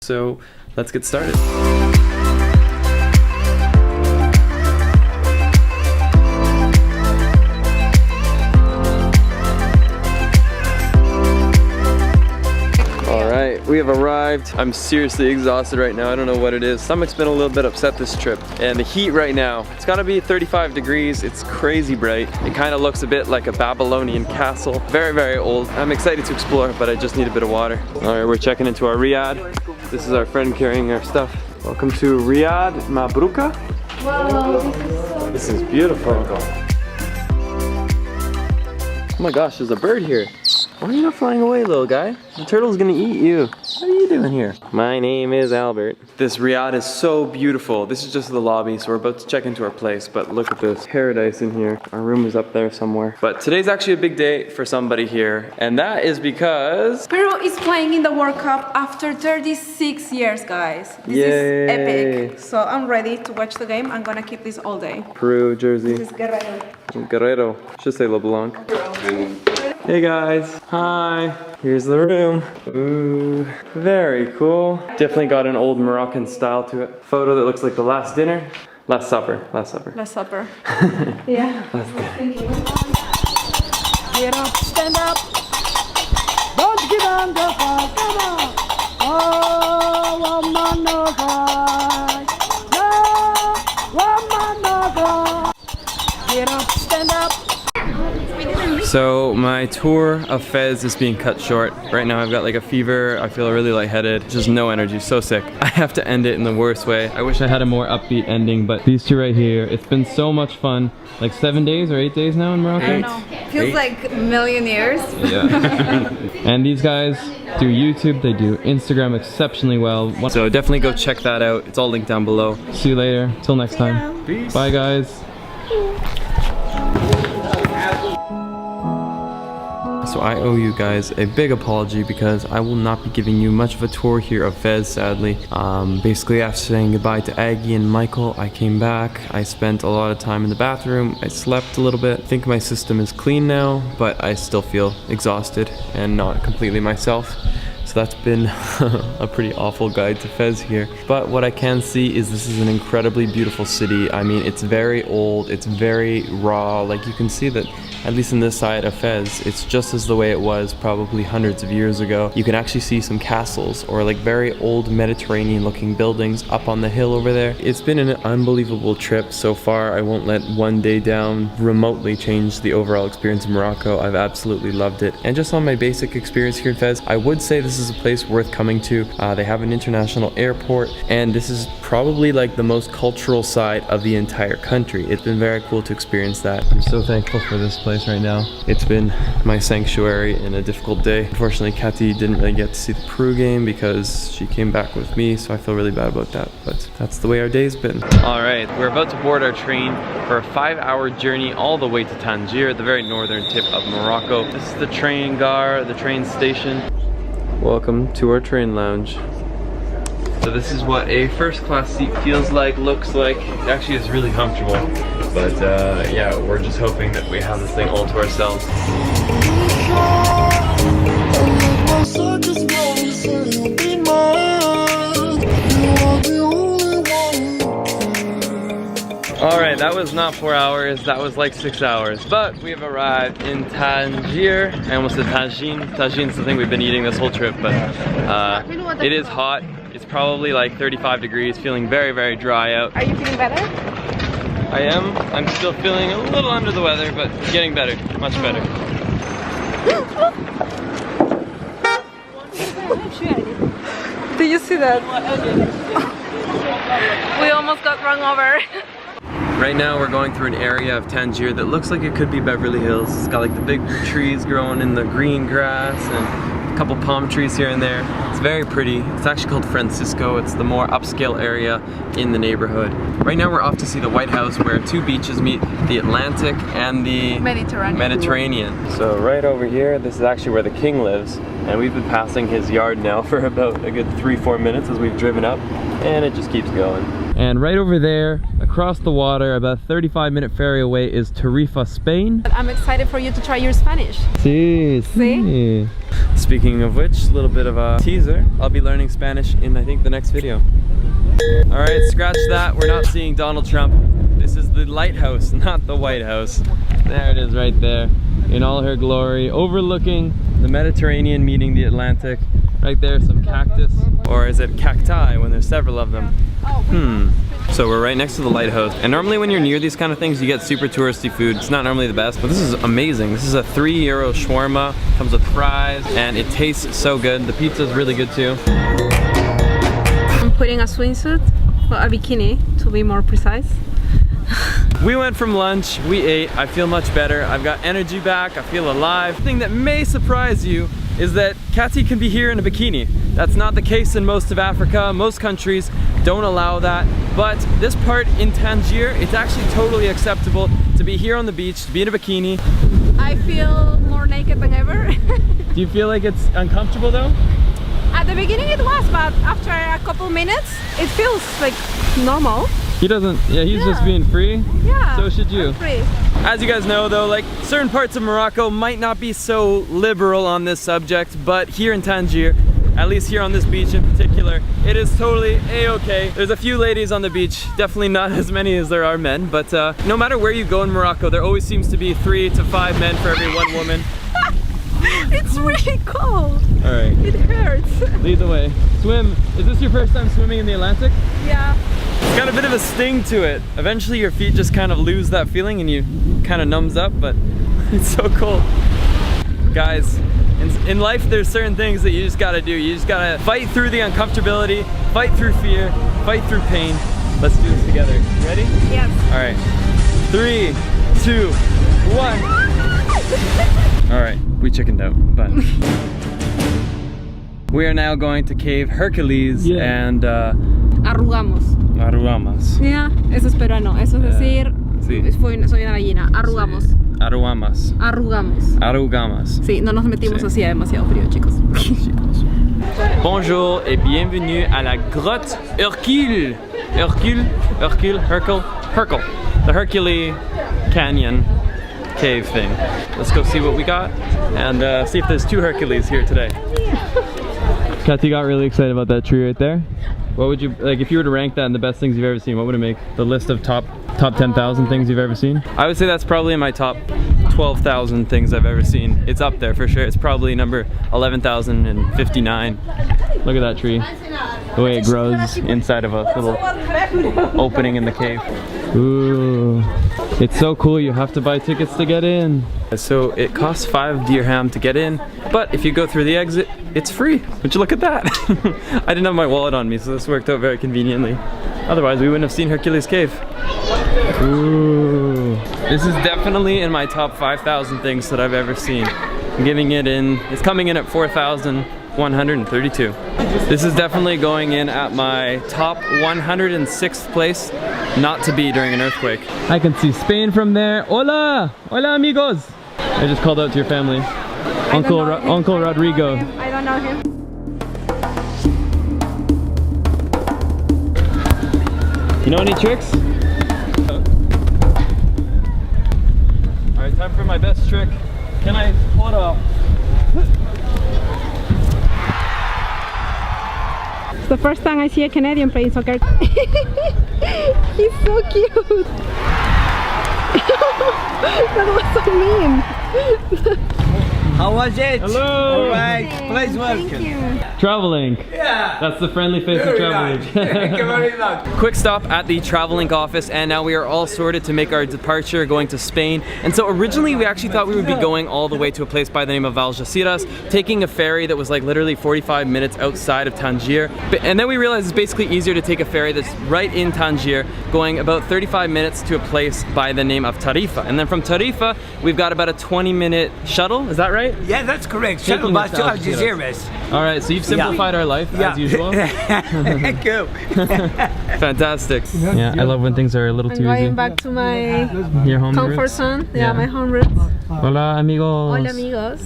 So let's get started. We have arrived. I'm seriously exhausted right now. I don't know what it is. Stomach's been a little bit upset this trip. And the heat right now, it's gotta be 35 degrees. It's crazy bright. It kind of looks a bit like a Babylonian castle. Very, very old. I'm excited to explore, but I just need a bit of water. All right, we're checking into our riad. This is our friend carrying our stuff. Welcome to Riyadh Mabruka. Wow, this is beautiful. Oh my gosh, there's a bird here. Why are you not flying away, little guy? The turtle's gonna eat you. What are you doing here? My name is Albert. This riad is so beautiful. This is just the lobby, so we're about to check into our place, but look at this paradise in here. Our room is up there somewhere. But today's actually a big day for somebody here, and that is because Peru is playing in the World Cup after 36 years, guys. This is epic. So I'm ready to watch the game. I'm gonna keep this all day. Peru jersey. This is Guerrero. Guerrero. Should say LeBlanc. Hey guys, hi. Here's the room. Ooh, very cool. Definitely got an old Moroccan style to it. Photo that looks like the last dinner. Last supper. Last supper. Yeah. Last dinner. Thank you. Get up, stand up. Don't give on the fight. Come on. Oh, woman, no fight. No, woman, no fight. Get up, stand up. So my tour of Fez is being cut short. Right now I've got like a fever, I feel really lightheaded, just no energy, so sick. I have to end it in the worst way. I wish I had a more upbeat ending, but these two right here, it's been so much fun. Like 7 days or 8 days now in Morocco? I don't know. Feels like a million years. Yeah. And these guys do YouTube, they do Instagram exceptionally well. So definitely go check that out. It's all linked down below. See you later. Till next time. Peace. Bye guys. So I owe you guys a big apology because I will not be giving you much of a tour here of Fez, sadly. Basically after saying goodbye to Aggie and Michael, I came back. I spent a lot of time in the bathroom. I slept a little bit. I think my system is clean now, but I still feel exhausted and not completely myself. So that's been a pretty awful guide to Fez here. But what I can see is this is an incredibly beautiful city. I mean, it's very old, it's very raw. Like you can see that, at least in this side of Fez, it's just as the way it was probably hundreds of years ago. You can actually see some castles or like very old Mediterranean looking buildings up on the hill over there. It's been an unbelievable trip so far. I won't let one day down remotely change the overall experience of Morocco. I've absolutely loved it. And just on my basic experience here in Fez, I would say this is a place worth coming to. They have an international airport, and this is probably like the most cultural side of the entire country. It's been very cool to experience that. I'm so thankful for this place right now. It's been my sanctuary in a difficult day. Unfortunately, Kati didn't really get to see the Peru game because she came back with me, so I feel really bad about that, but that's the way our day's been. All right, we're about to board our train for a 5-hour journey all the way to Tangier, the very northern tip of Morocco. This is the train gar, the train station. Welcome to our train lounge. So this is what a first class seat feels like, looks like. It actually is really comfortable. But yeah, we're just hoping that we have this thing all to ourselves. Alright, that was not 4 hours, that was like 6 hours. But we have arrived in Tangier. I almost said Tagine. Tagine's the thing we've been eating this whole trip, but it is hot. It's probably like 35 degrees, feeling very, very dry out. Are you feeling better? I am. I'm still feeling a little under the weather, but getting better, much better. Did you see that? We almost got run over. Right now we're going through an area of Tangier that looks like it could be Beverly Hills. It's got like the big trees growing in the green grass and a couple palm trees here and there. It's very pretty. It's actually called Francisco. It's the more upscale area in the neighborhood. Right now we're off to see the White House where two beaches meet, the Atlantic and the Mediterranean. So right over here, this is actually where the king lives. And we've been passing his yard now for about a good 3-4 minutes as we've driven up, and it just keeps going. And right over there, across the water, about a 35-minute ferry away, is Tarifa, Spain. I'm excited for you to try your Spanish. Sí, sí. Speaking of which, a little bit of a teaser. I'll be learning Spanish in, I think, the next video. All right, scratch that. We're not seeing Donald Trump. This is the lighthouse, not the White House. There it is right there, in all her glory, overlooking the Mediterranean meeting the Atlantic. Right there, some cactus, or is it cacti when there's several of them? So we're right next to the lighthouse, and normally when you're near these kind of things you get super touristy food. It's not normally the best, but this is amazing. This is a €3 shawarma, comes with fries, and it tastes so good. The pizza is really good too. I'm putting a swimsuit, well, a bikini to be more precise. We went from lunch, we ate, I feel much better, I've got energy back, I feel alive. The thing that may surprise you is that Kati can be here in a bikini. That's not the case in most of Africa. Most countries don't allow that. But this part in Tangier, it's actually totally acceptable to be here on the beach, to be in a bikini. I feel more naked than ever. Do you feel like it's uncomfortable though? At the beginning it was, but after a couple minutes it feels like normal. He doesn't, he's just being free. Yeah, so should you. I'm free. As you guys know though, like certain parts of Morocco might not be so liberal on this subject, but here in Tangier, at least here on this beach in particular, it is totally a-okay. There's a few ladies on the beach, definitely not as many as there are men, but no matter where you go in Morocco, there always seems to be 3 to 5 men for every 1 woman. It's really cold. All right. It hurts. Lead the way. Swim. Is this your first time swimming in the Atlantic? Yeah. It's got a bit of a sting to it. Eventually your feet just kind of lose that feeling and you kind of numbs up, but it's so cold. Guys, in life there's certain things that you just gotta do. You just gotta fight through the uncomfortability, fight through fear, fight through pain. Let's do this together. You ready? Yes. All right. 3, 2, 1. All right, we chickened out, but we are now going to Cave Hercules and Arrugamos. Aruamas. Yeah, eso es peruano. Eso es decir, Sí. soy una gallina. Arrugamos. Sí. Aruamas. Arrugamos. Arugamas. Sí, no nos metimos Sí. así a demasiado frío, chicos. Bonjour et bienvenue à la grotte Hercule. Hercule. The Hercule Canyon cave thing. Let's go see what we got and see if there's 2 Hercules here today. Kathy got really excited about that tree right there. What would you, like if you were to rank that in the best things you've ever seen, what would it make? The list of top 10,000 things you've ever seen? I would say that's probably in my top 12,000 things I've ever seen. It's up there for sure. It's probably number 11,059. Look at that tree. The way it grows inside of a little opening in the cave. Ooh, it's so cool. You have to buy tickets to get in. So it costs 5 dirham to get in, but if you go through the exit, it's free. Would you look at that? I didn't have my wallet on me, so this worked out very conveniently. Otherwise, we wouldn't have seen Hercules Cave. Ooh, this is definitely in my top 5,000 things that I've ever seen. I'm giving it in, it's coming in at 4,132. This is definitely going in at my top 106th place not to be during an earthquake. I can see Spain from there. Hola! Hola amigos! I just called out to your family. Uncle Rodrigo. I don't know him. You know any tricks? Alright, time for my best trick. Can I pull it off? It's the first time I see a Canadian playing soccer. He's so cute. That was so mean. How was it? Hello. All right, please Thank welcome. you. Travelink. Yeah. That's the friendly face of Very Travelink. nice. Thank you very much. Quick stop at the Travelink office, and now we are all sorted to make our departure going to Spain. And so originally we actually thought we would be going all the way to a place by the name of Algeciras, taking a ferry that was like literally 45 minutes outside of Tangier. And then we realized it's basically easier to take a ferry that's right in Tangier, going about 35 minutes to a place by the name of Tarifa. And then from Tarifa, we've got about a 20-minute shuttle. Is that right? Yeah, that's correct. Taking Shuttle bus us to to Algeciras. Algeciras. All right, so you've simplified our life as usual. Thank you. Fantastic. Yeah, I love when things are a little I'm too easy. going back to my Your home comfort roots? zone. Yeah, Yeah. my home roots. Hola amigos. Hola amigos.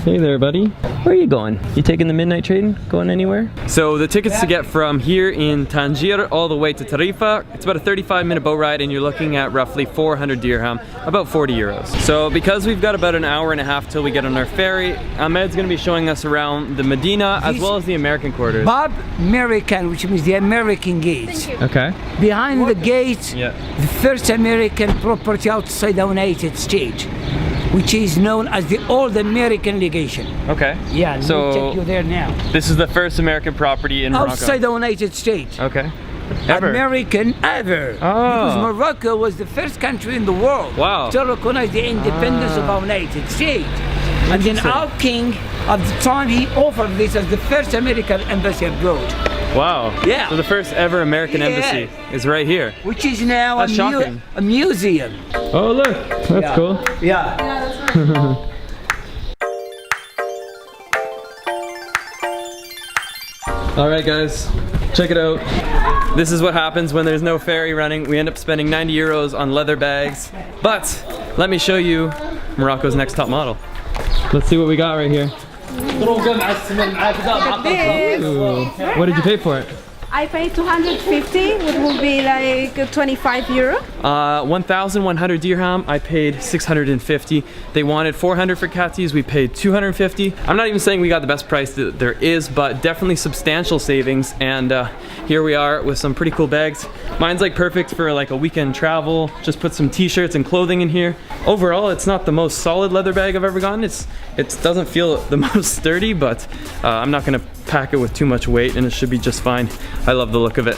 Hey there, buddy. Where are you going? You taking the midnight train? Going anywhere? So the tickets to get from here in Tangier all the way to Tarifa, it's about a 35-minute boat ride and you're looking at roughly 400 dirham, about 40 euros. So because we've got about an hour and a half till we get on our ferry, Ahmed's gonna be showing us around the Medina as well as the American quarters. Bab American, which means the American gate. Okay. Behind the gate, Yeah. the first American property outside the United States, which is known as the Old American Legation. Okay. Yeah, So we'll take you there now. this is the first American property in Morocco. Outside the United States. Okay. Ever. American ever. Because Morocco was the first country in the world Wow. to recognize the independence of the United States. And then Interesting. our king, at the time, he offered this as the first American embassy abroad, Wow. Yeah. So the first ever American Yeah. embassy is right here. which is now That's shocking. a museum. Oh look, that's Yeah. cool. Yeah. All right, guys, check it out. This is what happens when there's no ferry running. We end up spending 90 euros on leather bags. But let me show you Morocco's next top model. Let's see what we got right here. Look at this. Ooh. What did you pay for it? I paid 250, which will be like 25 euro. 1,100 dirham. I paid 650. They wanted 400 for Katis. We paid 250. I'm not even saying we got the best price that there is, but definitely substantial savings. And here we are with some pretty cool bags. Mine's like perfect for like a weekend travel. Just put some t-shirts and clothing in here. Overall, it's not the most solid leather bag I've ever gotten. It doesn't feel the most sturdy, but I'm not gonna pack it with too much weight and it should be just fine. I love the look of it.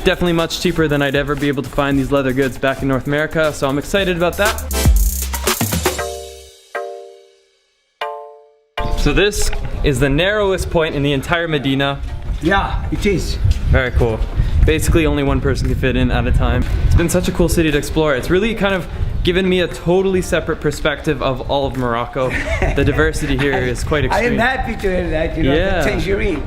Definitely much cheaper than I'd ever be able to find these leather goods back in North America, so I'm excited about that. So this is the narrowest point in the entire Medina. Yeah, it is. Very cool. Basically only one person can fit in at a time. It's been such a cool city to explore. It's really kind of given me a totally separate perspective of all of Morocco. The diversity here is quite I am extreme. happy to hear that. You know, Yeah. the tangerine.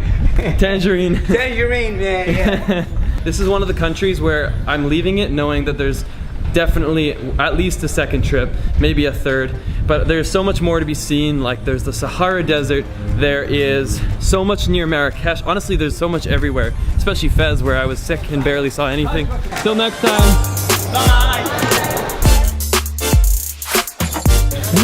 Tangerine. Tangerine, man. Yeah. This is one of the countries where I'm leaving it knowing that there's definitely at least a second trip, maybe a third, but there's so much more to be seen. Like there's the Sahara Desert, there is so much near Marrakesh. Honestly, there's so much everywhere, especially Fez where I was sick and barely saw anything. Till next time. Bye.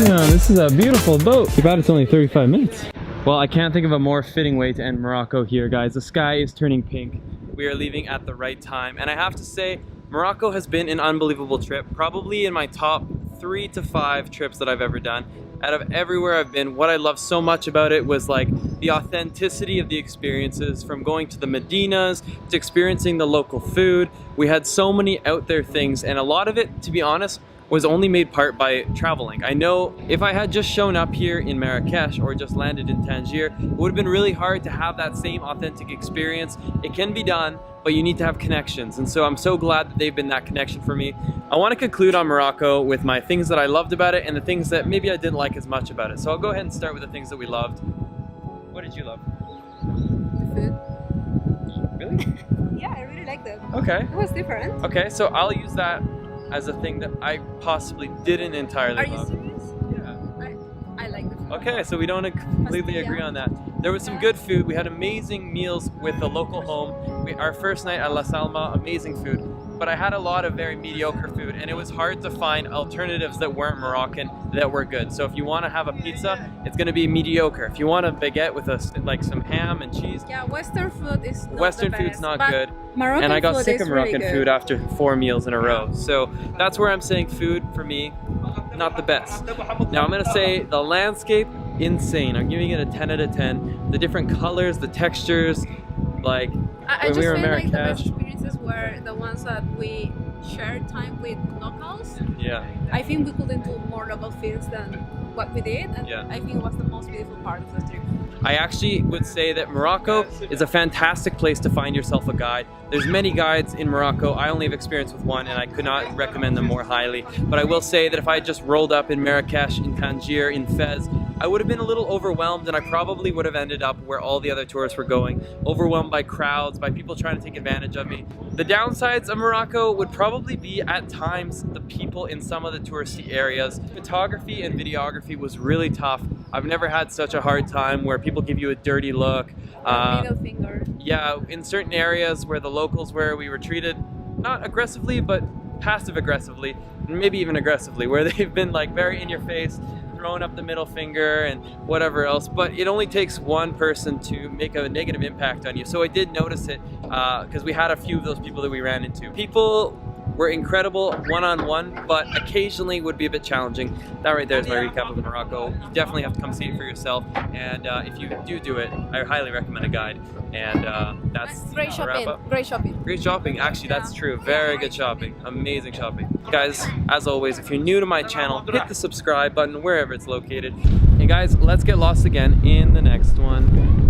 Yeah, this is a beautiful boat. Too bad it's only 35 minutes. Well, I can't think of a more fitting way to end Morocco here, guys. The sky is turning pink. We are leaving at the right time. And I have to say, Morocco has been an unbelievable trip. Probably in my top 3 to 5 trips that I've ever done. Out of everywhere I've been, what I loved so much about it was like the authenticity of the experiences, from going to the Medinas to experiencing the local food. We had so many out there things, and a lot of it, to be honest, was only made part by traveling. I know if I had just shown up here in Marrakesh or just landed in Tangier, it would have been really hard to have that same authentic experience. It can be done, but you need to have connections. And so I'm so glad that they've been that connection for me. I want to conclude on Morocco with my things that I loved about it and the things that maybe I didn't like as much about it. So I'll go ahead and start with the things that we loved. What did you love? The Really? food. Yeah, I really liked it. Okay. It was different. Okay, so I'll use that as a thing that I possibly didn't entirely Are you love. serious? Yeah. I like the food. Okay, so we don't completely agree on that. There was some good food. We had amazing meals with the local home. Our first night at La Salma, amazing food. But I had a lot of very mediocre food, and it was hard to find alternatives that weren't Moroccan that were good. So if you want to have a pizza, it's going to be mediocre. If you want a baguette with like some ham and cheese, Yeah, Western food is not Western the food's best, not but good. Moroccan And I got food sick is of Moroccan really food good. after 4 meals in a row. So that's where I'm saying food for me, not the best. Now I'm gonna say the landscape, insane. I'm giving it a 10 out of 10. The different colors, the textures, like I when just we were in feel like the Marrakesh. best experiences were the ones that we shared time with locals. Yeah, I think we couldn't do more local things than what we did, and Yeah. I think it was the most beautiful part of the trip. I actually would say that Morocco is a fantastic place to find yourself a guide. There's many guides in Morocco. I only have experience with one and I could not recommend them more highly. But I will say that if I had just rolled up in Marrakesh, in Tangier, in Fez, I would have been a little overwhelmed and I probably would have ended up where all the other tourists were going. Overwhelmed by crowds, by people trying to take advantage of me. The downsides of Morocco would probably be at times the people in some of the touristy areas. Photography and videography was really tough. I've never had such a hard time where people give you a dirty look. Middle finger. Yeah, in certain areas where the locals were, we were treated not aggressively, but passive aggressively, maybe even aggressively, where they've been like very in your face, throwing up the middle finger and whatever else. But it only takes one person to make a negative impact on you. So I did notice it because we had a few of those people that we ran into. People were incredible one-on-one, but occasionally would be a bit challenging. That right there is my recap of Morocco. You definitely have to come see it for yourself, and if you do it, I highly recommend a guide. And that's Great the wrap shopping. up. Great shopping. Great shopping, actually, that's true. Very good shopping. Amazing shopping. Guys, as always, if you're new to my channel, hit the subscribe button wherever it's located. And guys, let's get lost again in the next one.